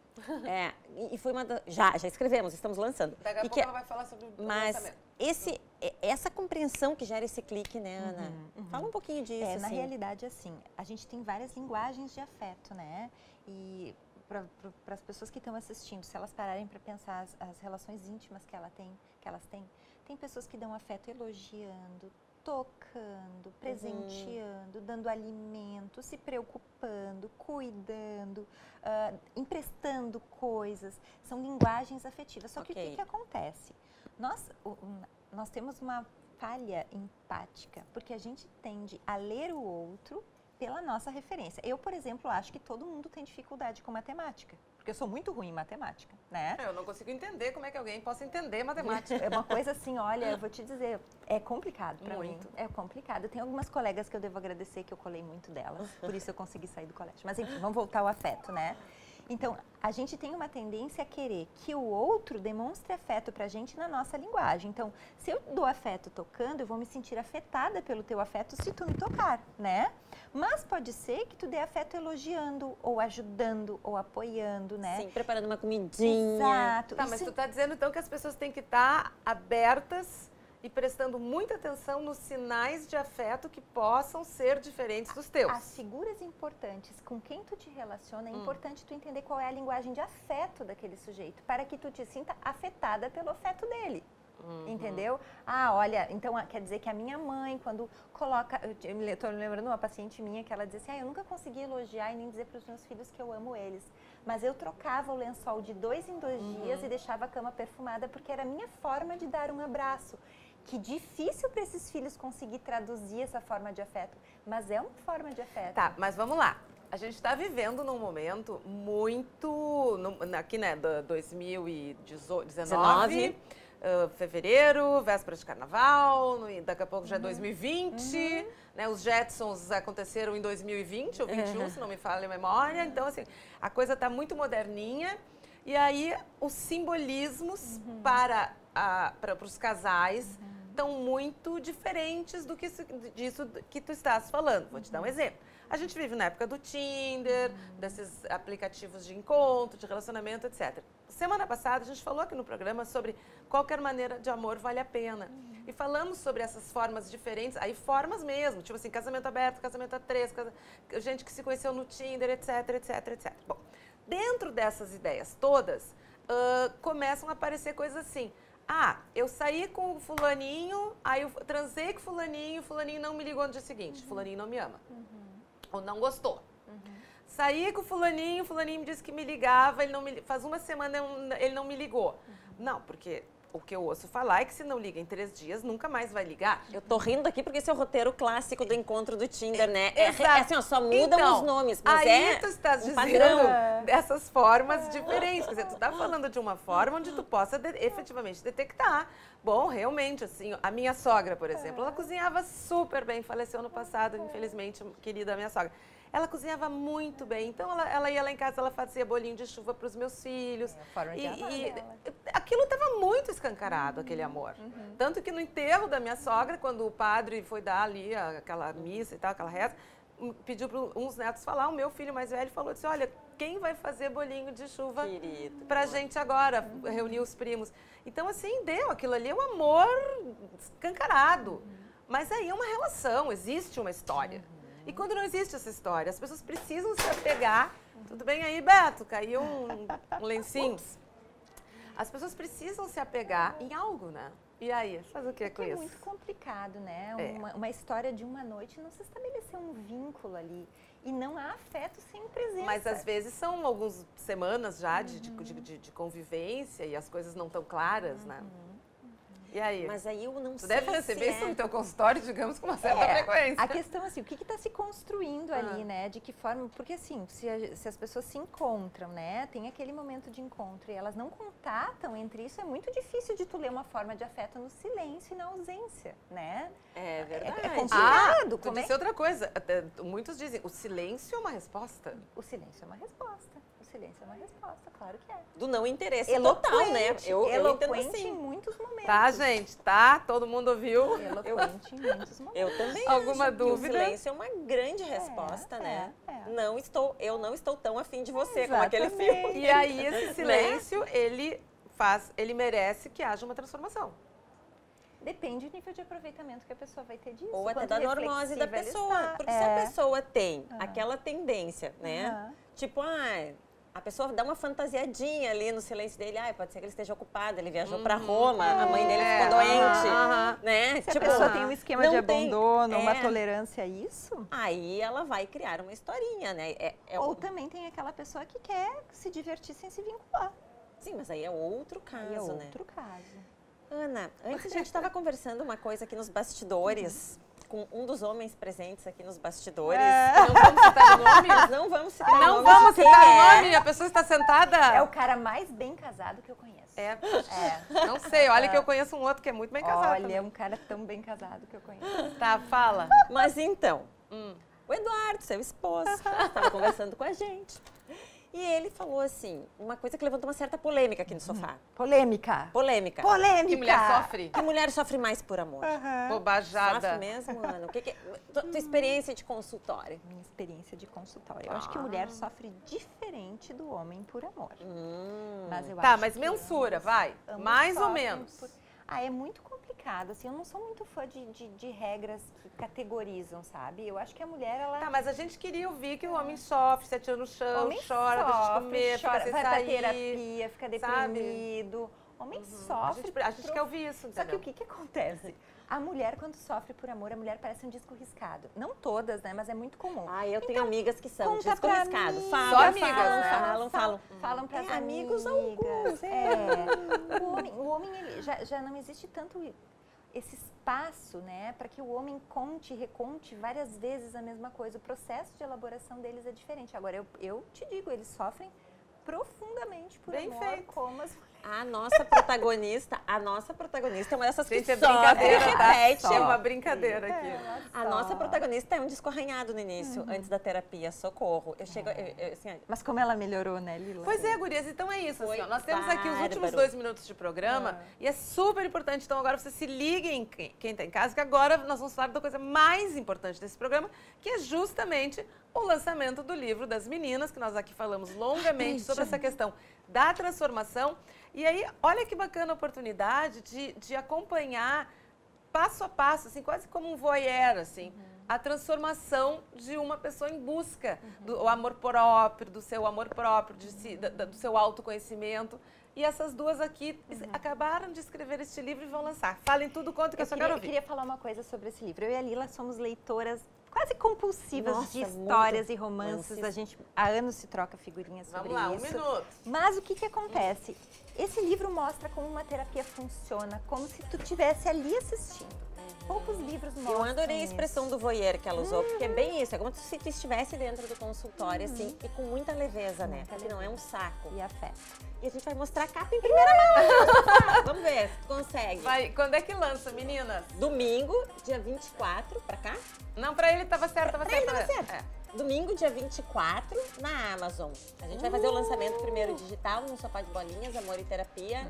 E foi uma já escrevemos, estamos lançando. Daqui a pouco ela vai falar sobre o lançamento. Essa compreensão que gera esse clique, né, Ana? Fala um pouquinho disso. Na realidade, assim, a gente tem várias linguagens de afeto, né? E para as pessoas que estão assistindo, se elas pararem para pensar as relações íntimas que elas têm, tem pessoas que dão afeto elogiando, tocando, presenteando, dando alimento, se preocupando, cuidando, emprestando coisas. São linguagens afetivas. Só que o que acontece? Nós temos uma falha empática, porque a gente tende a ler o outro pela nossa referência. Eu, por exemplo, acho que todo mundo tem dificuldade com matemática, porque eu sou muito ruim em matemática, né? Eu não consigo entender como é que alguém possa entender matemática. É uma coisa assim, olha, eu vou te dizer, é complicado para mim. Muito. É complicado. Tem algumas colegas que eu devo agradecer que eu colei muito delas, por isso eu consegui sair do colégio. Mas enfim, vamos voltar ao afeto, né? Então, a gente tem uma tendência a querer que o outro demonstre afeto pra gente na nossa linguagem. Então, se eu dou afeto tocando, eu vou me sentir afetada pelo teu afeto se tu me tocar, né? Mas pode ser que tu dê afeto elogiando, ou ajudando, ou apoiando, né? Sim, preparando uma comidinha. Exato. Tá, mas tu tá dizendo então que as pessoas têm que estar abertas e prestando muita atenção nos sinais de afeto que possam ser diferentes dos teus. As figuras importantes com quem tu te relaciona, é importante tu entender qual é a linguagem de afeto daquele sujeito, para que tu te sinta afetada pelo afeto dele. Entendeu? Ah, olha, então quer dizer que a minha mãe, quando coloca... Eu estou lembrando uma paciente minha que ela dizia assim, eu nunca consegui elogiar e nem dizer para os meus filhos que eu amo eles, mas eu trocava o lençol de 2 em 2 dias e deixava a cama perfumada, porque era a minha forma de dar um abraço. Que difícil para esses filhos conseguir traduzir essa forma de afeto, mas é uma forma de afeto. Tá, mas vamos lá. A gente está vivendo num momento muito, aqui né, 2019, fevereiro, véspera de carnaval, daqui a pouco já é 2020, né, os Jetsons aconteceram em 2020 ou 21, se não me falha a memória, então assim, a coisa está muito moderninha e aí os simbolismos para os casais estão muito diferentes disso que tu estás falando. Vou te dar um exemplo. A gente vive na época do Tinder, desses aplicativos de encontro, de relacionamento, etc. Semana passada a gente falou aqui no programa sobre qualquer maneira de amor vale a pena. E falamos sobre essas formas diferentes, aí formas mesmo, tipo assim, casamento aberto, casamento a 3, gente que se conheceu no Tinder, etc, etc, etc. Bom, dentro dessas ideias todas, começam a aparecer coisas assim. Ah, eu saí com o fulaninho, aí eu transei com o fulaninho não me ligou no dia seguinte, fulaninho não me ama. Ou não gostou. Saí com o fulaninho me disse que me ligava, faz uma semana ele não me ligou. Não, porque o que eu ouço falar é que se não liga em 3 dias, nunca mais vai ligar. Eu tô rindo aqui porque esse é o roteiro clássico do encontro do Tinder, né? Exato. É assim, ó, só mudam então, os nomes, mas aí tu estás um dizendo padrão. dessas formas diferentes. Quer dizer, tu tá falando de uma forma onde tu possa efetivamente detectar. Bom, realmente, assim, a minha sogra, por exemplo, ela cozinhava super bem, faleceu ano passado, infelizmente, querida minha sogra. Ela cozinhava muito bem, então ela ia lá em casa, ela fazia bolinho de chuva para os meus filhos. E aquilo estava muito escancarado, aquele amor. Tanto que no enterro da minha sogra, quando o padre foi dar ali aquela missa e tal, aquela reza, pediu para uns netos falar, o meu filho mais velho falou assim, olha, quem vai fazer bolinho de chuva pra gente agora? Reuniu os primos. Então, assim, deu aquilo ali, é um amor escancarado. Mas aí é uma relação, existe uma história. E quando não existe essa história, as pessoas precisam se apegar. Tudo bem aí, Beto? Caiu um lencinho. As pessoas precisam se apegar em algo, né? E aí, faz o que com isso? É muito complicado, né? Uma história de uma noite não se estabeleceu um vínculo ali. E não há afeto sem presença. Mas às vezes são algumas semanas já de convivência e as coisas não tão claras, né? E aí? Mas aí eu não sei. Tu sei deve receber isso no teu consultório, digamos, com uma certa frequência. A questão assim, o que está se construindo ali, né? De que forma? Porque assim, se as pessoas se encontram, né? Tem aquele momento de encontro e elas não contatam entre isso, é muito difícil de tu ler uma forma de afeto no silêncio e na ausência, né? É verdade. É complicado. Tu disse outra coisa. Muitos dizem, o silêncio é uma resposta. O silêncio é uma resposta. O silêncio é uma resposta, claro que é. Do não interesse total, né? Eu entendo assim. Em muitos momentos. Tá, gente? Tá? Todo mundo ouviu? Eloquente em muitos momentos. Eu também Alguma acho dúvida? Que o silêncio é uma grande resposta, né? Eu não estou tão afim de você, como aquele filme. E aí esse silêncio, ele merece que haja uma transformação. Depende do nível de aproveitamento que a pessoa vai ter disso. Ou até da normose da pessoa. Porque se a pessoa tem aquela tendência, né? Tipo, a pessoa dá uma fantasiadinha ali no silêncio dele. Pode ser que ele esteja ocupado, ele viajou para Roma, a mãe dele ficou doente, né? Se a pessoa tem um esquema de abandono, uma tolerância a isso... Aí ela vai criar uma historinha, né? Ou também tem aquela pessoa que quer se divertir sem se vincular. Sim, mas aí é outro caso, né? Outro caso. Ana, antes a gente estava conversando uma coisa aqui nos bastidores. com um dos homens presentes aqui nos bastidores. Não vamos citar o nome? Nós não vamos citar o nome. Não vamos de quem citar o é. nome? A pessoa está sentada? É o cara mais bem casado que eu conheço. Não sei, olha que eu conheço um outro que é muito bem casado Olha, também. é um cara tão bem casado que eu conheço. Tá, fala. Mas então, o Eduardo, seu esposo, estava conversando com a gente. E ele falou assim, uma coisa que levantou uma certa polêmica aqui no sofá. Polêmica. Polêmica. Polêmica. Que mulher sofre? Que mulher sofre mais por amor? Bobajada. Sofre mesmo, Ana? O que é tua experiência de consultório? Minha experiência de consultório. Eu acho que mulher sofre diferente do homem por amor. Mas eu Tá, acho mas que mensura, ambos- vai. ambos Mais ou sofrem menos. É muito complicado, assim, eu não sou muito fã de regras que categorizam, sabe? Eu acho que a mulher, ela... Tá, mas a gente queria ouvir que o homem sofre, se atira no chão, Homem chora, deixa de sofre, comer, fica chora, sem vai pra sair. terapia, fica sabe? deprimido. Homem A sofre. gente quer ouvir isso, Só que entendeu? o que acontece? A mulher, quando sofre por amor, a mulher parece um disco riscado. Não todas, né? Mas é muito comum. Ah, eu tenho amigas que são conta disco pra riscado. mim. Falam, Só amigas, né? falam. Falam pras amigos amigas. alguns, O homem ele já não existe tanto esse espaço, né, para que o homem conte e reconte várias vezes a mesma coisa. O processo de elaboração deles é diferente. Agora, eu te digo, eles sofrem profundamente por Bem amor, feito. como as A nossa protagonista é uma dessas Gente, que é sofre, brincadeira, tá? repete. É uma brincadeira aqui. A nossa protagonista é um disco arranhado no início, antes da terapia, socorro. Eu chego, assim, Mas como ela melhorou, né, Lila? Pois é, gurias, então é isso. Assim, Foi ó, nós temos aqui os últimos bárbaro. 2 minutos de programa e é super importante. Então agora vocês se liguem, quem está em casa, que agora nós vamos falar da coisa mais importante desse programa, que é justamente o lançamento do livro das meninas, que nós aqui falamos longamente sobre essa questão da transformação. E aí, olha que bacana a oportunidade de acompanhar passo a passo, assim, quase como um voyeur, assim, a transformação de uma pessoa em busca do amor próprio, do seu amor próprio, do seu autoconhecimento. E essas duas aqui acabaram de escrever este livro e vão lançar. Falem tudo quanto que eu só quero Eu ouvir. queria falar uma coisa sobre esse livro. Eu e a Lila somos leitoras quase compulsivas Nossa, de histórias muito. e romances. Romances. A gente há anos se troca figurinhas sobre Vamos lá, isso. 1 minuto. Mas o que acontece? Esse livro mostra como uma terapia funciona, como se tu estivesse ali assistindo. Poucos livros mostram eu adorei a isso. expressão do voyeur que ela usou, porque é bem isso, é como se tu estivesse dentro do consultório, assim, e com muita leveza, né? Porque não é um saco. E a fé. E a gente vai mostrar a capa em primeira mão. Vamos ver se tu consegue. Vai, quando é que lança, meninas? Domingo, dia 24, pra cá? Não, pra ele tava certo, tava certo. Tava certo. Domingo, dia 24, na Amazon. A gente vai fazer o lançamento primeiro digital, no Sofá de Bolinhas, Amor e Terapia.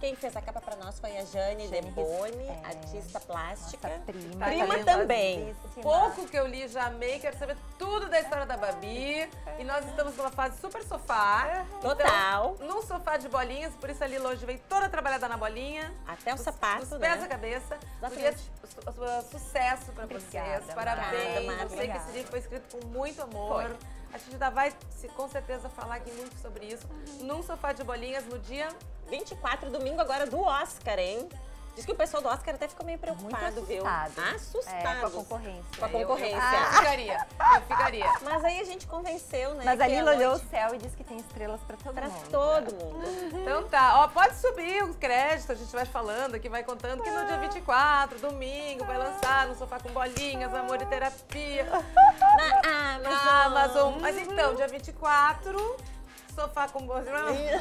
Quem fez a capa pra nós foi a Jane Deboni, artista plástica. Nossa prima. Prima Tá também. Pouco que eu li, já amei, quero saber tudo da história da Babi. E nós estamos numa fase super sofá. Total. Então, num sofá de bolinhas, por isso a Lila hoje veio toda trabalhada na bolinha. Até o Dos sapato, pés à né? cabeça. Exatamente. Sucesso pra Obrigada, vocês. Parabéns. obrigada, Eu Marla. sei que esse livro foi escrito com muito amor. A gente ainda vai, com certeza, falar aqui muito sobre isso. Num sofá de bolinhas, no dia... 24, domingo agora do Oscar, hein? Diz que o pessoal do Oscar até ficou meio preocupado, Muito viu? assustado. Assustado. Com a concorrência. Com a concorrência. Eu ficaria. Mas aí a gente convenceu, né? Mas a que Lila olhou o noite céu e disse que tem estrelas pra todo pra mundo. todo mundo. Então tá, ó, pode subir os créditos, a gente vai falando aqui, vai contando que no dia 24, domingo, vai lançar no Sofá com Bolinhas, Amor e Terapia, Na Amazon. na Amazon. Mas então, dia 24, Sofá com Bolinhas.